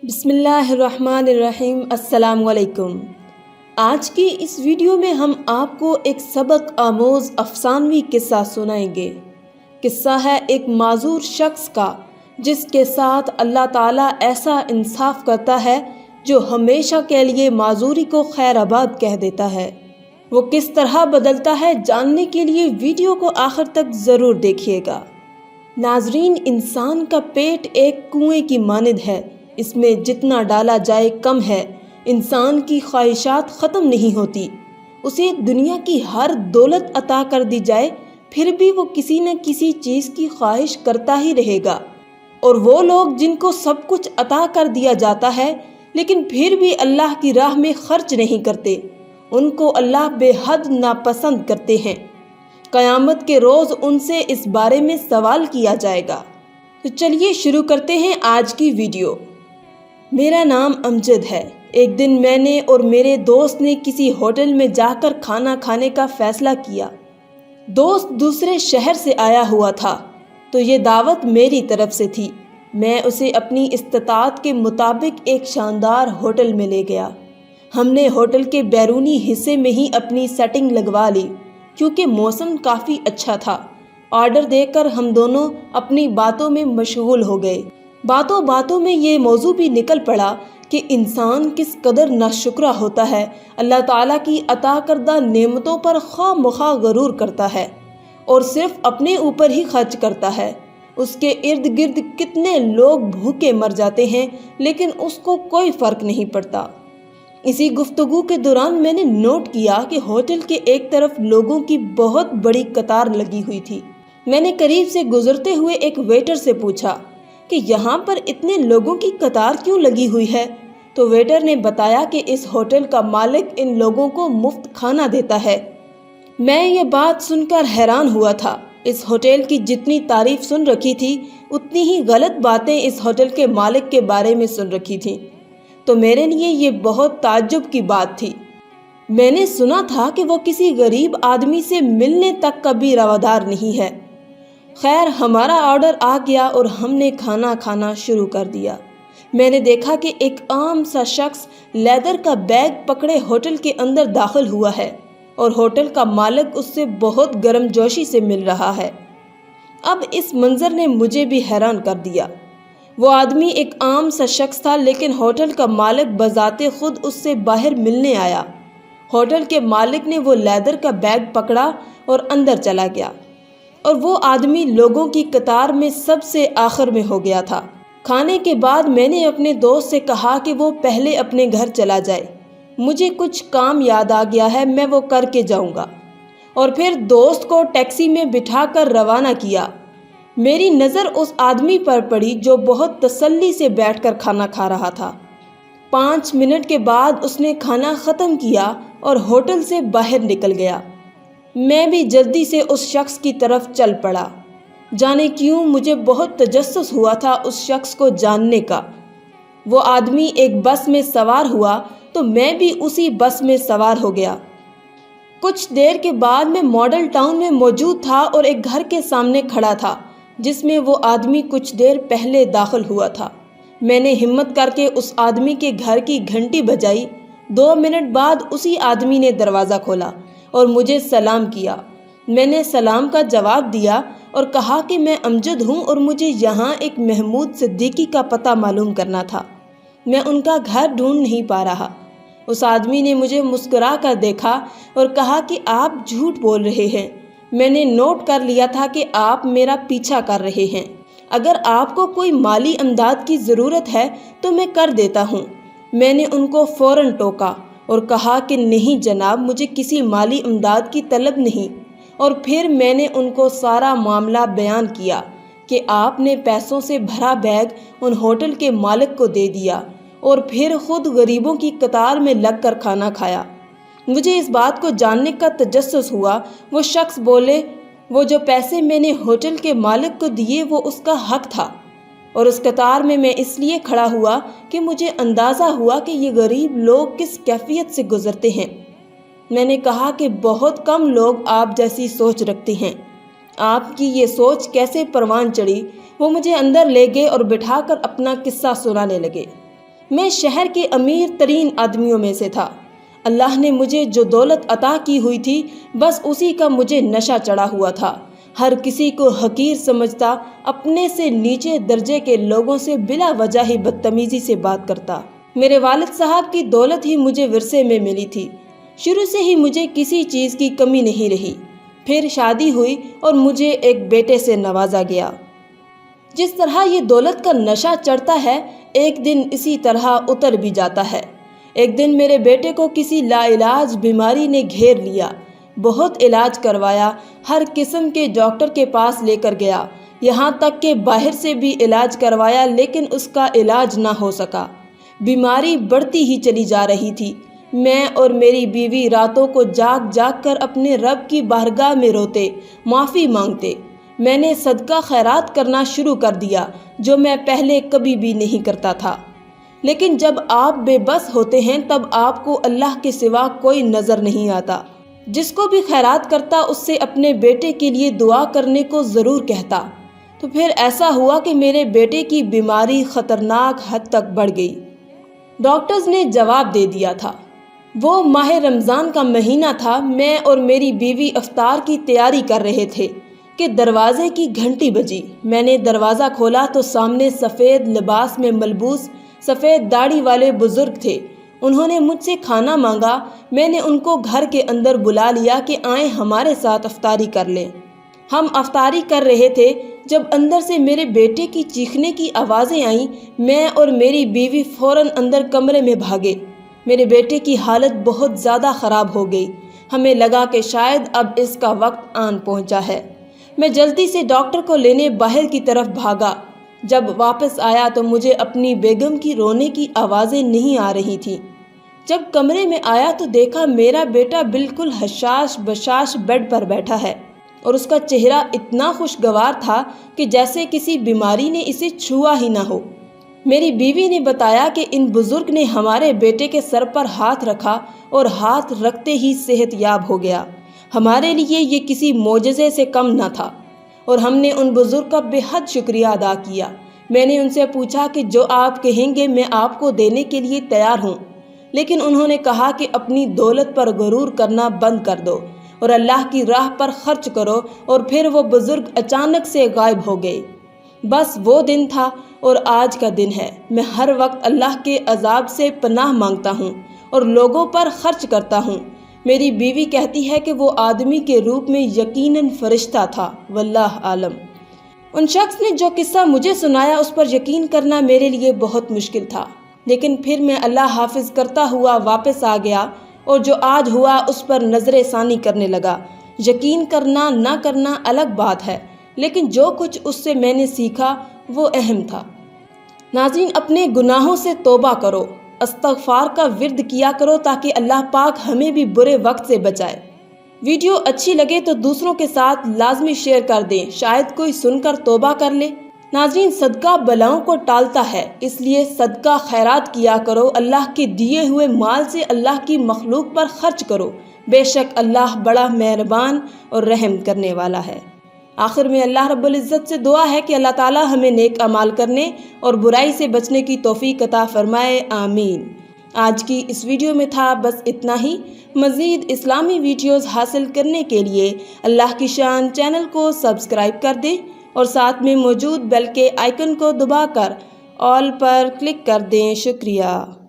بسم اللہ الرحمن الرحیم۔ السلام علیکم۔ آج کی اس ویڈیو میں ہم آپ کو ایک سبق آموز افسانوی قصہ سنائیں گے۔ قصہ ہے ایک معذور شخص کا جس کے ساتھ اللہ تعالیٰ ایسا انصاف کرتا ہے جو ہمیشہ کے لیے معذوری کو خیر آباد کہہ دیتا ہے۔ وہ کس طرح بدلتا ہے جاننے کے لیے ویڈیو کو آخر تک ضرور دیکھیے گا۔ ناظرین، انسان کا پیٹ ایک کنویں کی مانند ہے، اس میں جتنا ڈالا جائے کم ہے۔ انسان کی خواہشات ختم نہیں ہوتی، اسے دنیا کی ہر دولت عطا کر دی جائے پھر بھی وہ کسی نہ کسی چیز کی خواہش کرتا ہی رہے گا۔ اور وہ لوگ جن کو سب کچھ عطا کر دیا جاتا ہے لیکن پھر بھی اللہ کی راہ میں خرچ نہیں کرتے، ان کو اللہ بے حد ناپسند کرتے ہیں۔ قیامت کے روز ان سے اس بارے میں سوال کیا جائے گا۔ تو چلیے شروع کرتے ہیں آج کی ویڈیو۔ میرا نام امجد ہے۔ ایک دن میں نے اور میرے دوست نے کسی ہوٹل میں جا کر کھانا کھانے کا فیصلہ کیا۔ دوست دوسرے شہر سے آیا ہوا تھا تو یہ دعوت میری طرف سے تھی۔ میں اسے اپنی استطاعت کے مطابق ایک شاندار ہوٹل میں لے گیا۔ ہم نے ہوٹل کے بیرونی حصے میں ہی اپنی سیٹنگ لگوا لی کیونکہ موسم کافی اچھا تھا۔ آرڈر دے کر ہم دونوں اپنی باتوں میں مشغول ہو گئے۔ باتوں میں یہ موضوع بھی نکل پڑا کہ انسان کس قدر ناشکرہ ہوتا ہے، اللہ تعالیٰ کی عطا کردہ نعمتوں پر خواہ مخواہ غرور کرتا ہے اور صرف اپنے اوپر ہی خرچ کرتا ہے۔ اس کے ارد گرد کتنے لوگ بھوکے مر جاتے ہیں لیکن اس کو کوئی فرق نہیں پڑتا۔ اسی گفتگو کے دوران میں نے نوٹ کیا کہ ہوٹل کے ایک طرف لوگوں کی بہت بڑی قطار لگی ہوئی تھی۔ میں نے قریب سے گزرتے ہوئے ایک ویٹر سے پوچھا کہ یہاں پر اتنے لوگوں کی قطار کیوں لگی ہوئی ہے؟ تو ویٹر نے بتایا کہ اس ہوٹل کا مالک ان لوگوں کو مفت کھانا دیتا ہے۔ میں یہ بات سن کر حیران ہوا تھا۔ اس ہوٹل کی جتنی تعریف سن رکھی تھی اتنی ہی غلط باتیں اس ہوٹل کے مالک کے بارے میں سن رکھی تھیں، تو میرے لیے یہ بہت تعجب کی بات تھی۔ میں نے سنا تھا کہ وہ کسی غریب آدمی سے ملنے تک کا بھی روادار نہیں ہے۔ خیر، ہمارا آرڈر آ گیا اور ہم نے کھانا کھانا شروع کر دیا۔ میں نے دیکھا کہ ایک عام سا شخص لیدر کا بیگ پکڑے ہوٹل کے اندر داخل ہوا ہے اور ہوٹل کا مالک اس سے بہت گرم جوشی سے مل رہا ہے۔ اب اس منظر نے مجھے بھی حیران کر دیا۔ وہ آدمی ایک عام سا شخص تھا لیکن ہوٹل کا مالک بذات خود اس سے باہر ملنے آیا۔ ہوٹل کے مالک نے وہ لیدر کا بیگ پکڑا اور اندر چلا گیا، اور وہ آدمی لوگوں کی قطار میں سب سے آخر میں ہو گیا تھا۔ کھانے کے بعد میں نے اپنے دوست سے کہا کہ وہ پہلے اپنے گھر چلا جائے، مجھے کچھ کام یاد آ گیا ہے، میں وہ کر کے جاؤں گا، اور پھر دوست کو ٹیکسی میں بٹھا کر روانہ کیا۔ میری نظر اس آدمی پر پڑی جو بہت تسلی سے بیٹھ کر کھانا کھا رہا تھا۔ 5 منٹ کے بعد اس نے کھانا ختم کیا اور ہوٹل سے باہر نکل گیا۔ میں بھی جلدی سے اس شخص کی طرف چل پڑا۔ جانے کیوں مجھے بہت تجسس ہوا تھا اس شخص کو جاننے کا۔ وہ آدمی ایک بس میں سوار ہوا تو میں بھی اسی بس میں سوار ہو گیا۔ کچھ دیر کے بعد میں ماڈل ٹاؤن میں موجود تھا اور ایک گھر کے سامنے کھڑا تھا جس میں وہ آدمی کچھ دیر پہلے داخل ہوا تھا۔ میں نے ہمت کر کے اس آدمی کے گھر کی گھنٹی بجائی۔ 2 منٹ بعد اسی آدمی نے دروازہ کھولا اور مجھے سلام کیا۔ میں نے سلام کا جواب دیا اور کہا کہ میں امجد ہوں اور مجھے یہاں ایک محمود صدیقی کا پتہ معلوم کرنا تھا، میں ان کا گھر ڈھونڈ نہیں پا رہا۔ اس آدمی نے مجھے مسکرا کر دیکھا اور کہا کہ آپ جھوٹ بول رہے ہیں، میں نے نوٹ کر لیا تھا کہ آپ میرا پیچھا کر رہے ہیں، اگر آپ کو کوئی مالی امداد کی ضرورت ہے تو میں کر دیتا ہوں۔ میں نے ان کو فوراً ٹوکا اور کہا کہ نہیں جناب، مجھے کسی مالی امداد کی طلب نہیں، اور پھر میں نے ان کو سارا معاملہ بیان کیا کہ آپ نے پیسوں سے بھرا بیگ ان ہوٹل کے مالک کو دے دیا اور پھر خود غریبوں کی قطار میں لگ کر کھانا کھایا۔ مجھے اس بات کو جاننے کا تجسس ہوا۔ وہ شخص بولے، وہ جو پیسے میں نے ہوٹل کے مالک کو دیے وہ اس کا حق تھا، اور اس قطار میں اس لیے کھڑا ہوا کہ مجھے اندازہ ہوا کہ یہ غریب لوگ کس کیفیت سے گزرتے ہیں۔ میں نے کہا کہ بہت کم لوگ آپ جیسی سوچ رکھتے ہیں، آپ کی یہ سوچ کیسے پروان چڑھی؟ وہ مجھے اندر لے گئے اور بٹھا کر اپنا قصہ سنانے لگے۔ میں شہر کے امیر ترین آدمیوں میں سے تھا۔ اللہ نے مجھے جو دولت عطا کی ہوئی تھی بس اسی کا مجھے نشہ چڑھا ہوا تھا۔ ہر کسی کو حقیر سمجھتا، اپنے سے نیچے درجے کے لوگوں سے بلا وجہ ہی بدتمیزی سے بات کرتا۔ میرے والد صاحب کی دولت ہی مجھے ورثے میں ملی تھی۔ شروع سے ہی مجھے کسی چیز کی کمی نہیں رہی۔ پھر شادی ہوئی اور مجھے ایک بیٹے سے نوازا گیا۔ جس طرح یہ دولت کا نشہ چڑھتا ہے، ایک دن اسی طرح اتر بھی جاتا ہے۔ ایک دن میرے بیٹے کو کسی لا علاج بیماری نے گھیر لیا۔ بہت علاج کروایا، ہر قسم کے ڈاکٹر کے پاس لے کر گیا، یہاں تک کہ باہر سے بھی علاج کروایا، لیکن اس کا علاج نہ ہو سکا۔ بیماری بڑھتی ہی چلی جا رہی تھی۔ میں اور میری بیوی راتوں کو جاگ جاگ کر اپنے رب کی بارگاہ میں روتے، معافی مانگتے۔ میں نے صدقہ خیرات کرنا شروع کر دیا، جو میں پہلے کبھی بھی نہیں کرتا تھا۔ لیکن جب آپ بے بس ہوتے ہیں تب آپ کو اللہ کے سوا کوئی نظر نہیں آتا۔ جس کو بھی خیرات کرتا اس سے اپنے بیٹے کے لیے دعا کرنے کو ضرور کہتا۔ تو پھر ایسا ہوا کہ میرے بیٹے کی بیماری خطرناک حد تک بڑھ گئی۔ ڈاکٹرز نے جواب دے دیا تھا۔ وہ ماہ رمضان کا مہینہ تھا۔ میں اور میری بیوی افطار کی تیاری کر رہے تھے کہ دروازے کی گھنٹی بجی۔ میں نے دروازہ کھولا تو سامنے سفید لباس میں ملبوس، سفید داڑھی والے بزرگ تھے۔ انہوں نے مجھ سے کھانا مانگا۔ میں نے ان کو گھر کے اندر بلا لیا کہ آئیں ہمارے ساتھ افطاری کر لیں۔ ہم افطاری کر رہے تھے، جب اندر سے میرے بیٹے کی چیخنے کی آوازیں آئیں۔ میں اور میری بیوی فوراً اندر کمرے میں بھاگے۔ میرے بیٹے کی حالت بہت زیادہ خراب ہو گئی۔ ہمیں لگا کہ شاید اب اس کا وقت آن پہنچا ہے۔ میں جلدی سے ڈاکٹر کو لینے باہر کی طرف بھاگا۔ جب واپس آیا تو مجھے اپنی بیگم کی رونے کی آوازیں نہیں آ رہی تھیں۔ جب کمرے میں آیا تو دیکھا میرا بیٹا بالکل حشاش بشاش بیڈ پر بیٹھا ہے، اور اس کا چہرہ اتنا خوشگوار تھا کہ جیسے کسی بیماری نے اسے چھوا ہی نہ ہو۔ میری بیوی نے بتایا کہ ان بزرگ نے ہمارے بیٹے کے سر پر ہاتھ رکھا اور ہاتھ رکھتے ہی صحت یاب ہو گیا۔ ہمارے لیے یہ کسی معجزے سے کم نہ تھا، اور ہم نے ان بزرگ کا بے حد شکریہ ادا کیا۔ میں نے ان سے پوچھا کہ جو آپ کہیں گے میں آپ کو دینے کے لیے تیار ہوں، لیکن انہوں نے کہا کہ اپنی دولت پر غرور کرنا بند کر دو اور اللہ کی راہ پر خرچ کرو، اور پھر وہ بزرگ اچانک سے غائب ہو گئے۔ بس وہ دن تھا اور آج کا دن ہے۔ میں ہر وقت اللہ کے عذاب سے پناہ مانگتا ہوں اور لوگوں پر خرچ کرتا ہوں۔ میری بیوی کہتی ہے کہ وہ آدمی کے روپ میں یقیناً فرشتہ تھا، واللہ عالم۔ ان شخص نے جو قصہ مجھے سنایا اس پر یقین کرنا میرے لیے بہت مشکل تھا، لیکن پھر میں اللہ حافظ کرتا ہوا واپس آ گیا اور جو آج ہوا اس پر نظر ثانی کرنے لگا۔ یقین کرنا نہ کرنا الگ بات ہے، لیکن جو کچھ اس سے میں نے سیکھا وہ اہم تھا۔ ناظرین، اپنے گناہوں سے توبہ کرو، استغفار کا ورد کیا کرو تاکہ اللہ پاک ہمیں بھی برے وقت سے بچائے۔ ویڈیو اچھی لگے تو دوسروں کے ساتھ لازمی شیئر کر دیں، شاید کوئی سن کر توبہ کر لے۔ ناظرین، صدقہ بلاؤں کو ٹالتا ہے، اس لیے صدقہ خیرات کیا کرو۔ اللہ کے دیے ہوئے مال سے اللہ کی مخلوق پر خرچ کرو، بے شک اللہ بڑا مہربان اور رحم کرنے والا ہے۔ آخر میں اللہ رب العزت سے دعا ہے کہ اللہ تعالی ہمیں نیک اعمال کرنے اور برائی سے بچنے کی توفیق عطا فرمائے، آمین۔ آج کی اس ویڈیو میں تھا بس اتنا ہی۔ مزید اسلامی ویڈیوز حاصل کرنے کے لیے اللہ کی شان چینل کو سبسکرائب کر دیں اور ساتھ میں موجود بیل کے آئیکن کو دبا کر آل پر کلک کر دیں۔ شکریہ۔